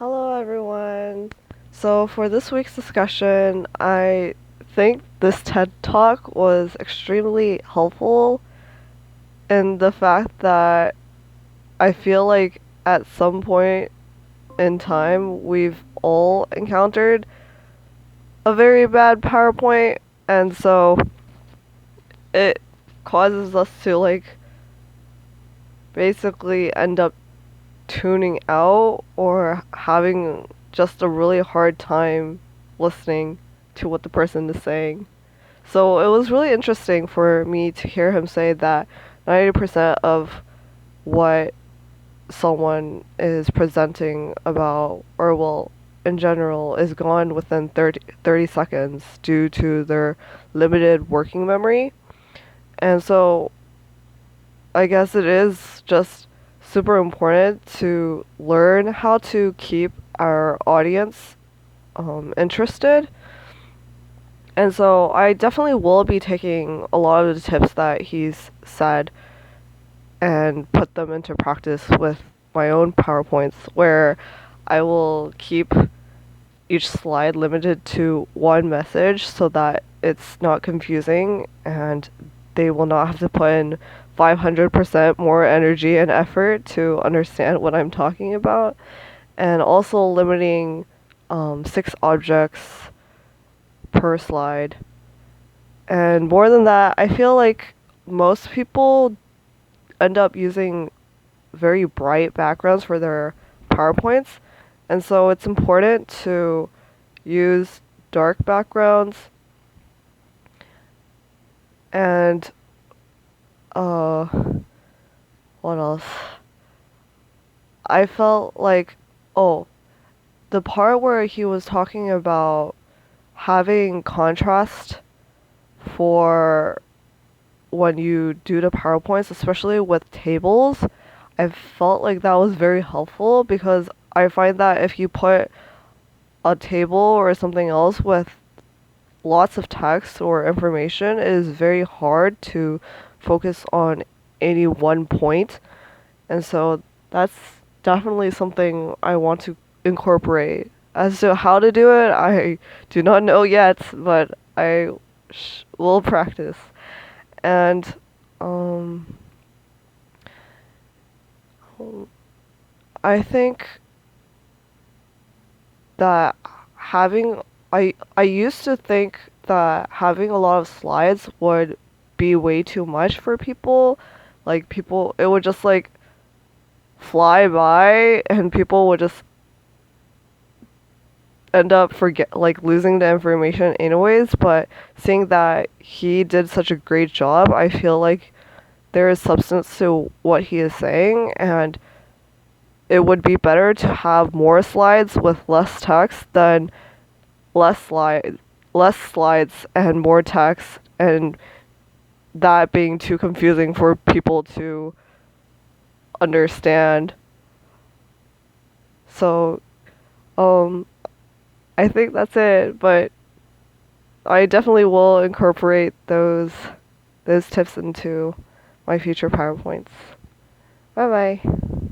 Hello, everyone. So, for this week's discussion, I think this TED Talk was extremely helpful in the fact that I feel like at some point in time we've all encountered a very bad PowerPoint, and so it causes us to basically end up tuning out or having just a really hard time listening to what the person is saying. So it was really interesting for me to hear him say that 90% of what someone is presenting about, or well, in general, is gone within 30 seconds due to their limited working memory. And so I guess it is just super important to learn how to keep our audience interested. And so I definitely will be taking a lot of the tips that he's said and put them into practice with my own PowerPoints, where I will keep each slide limited to one message so that it's not confusing and they will not have to put in 500% more energy and effort to understand what I'm talking about. And also limiting 6 objects per slide. And more than that, I feel like most people end up using very bright backgrounds for their PowerPoints. And so it's important to use dark backgrounds and uh what else? I felt like, oh, the part where he was talking about having contrast for when you do the PowerPoints, especially with tables, I felt like that was very helpful because I find that if you put a table or something else with lots of text or information, it is very hard to focus on any one point. And so that's definitely something I want to incorporate. As to how to do it, I do not know yet, but I will practice. And um, I think that I used to think that having a lot of slides would be way too much for people. Like people, it would just fly by and people would just end up losing the information anyways. But seeing that he did such a great job, I feel like there is substance to what he is saying, and it would be better to have more slides with less text than less slides and more text, and that being too confusing for people to understand. So, um, I think that's it, but I definitely will incorporate those tips into my future PowerPoints. Bye bye.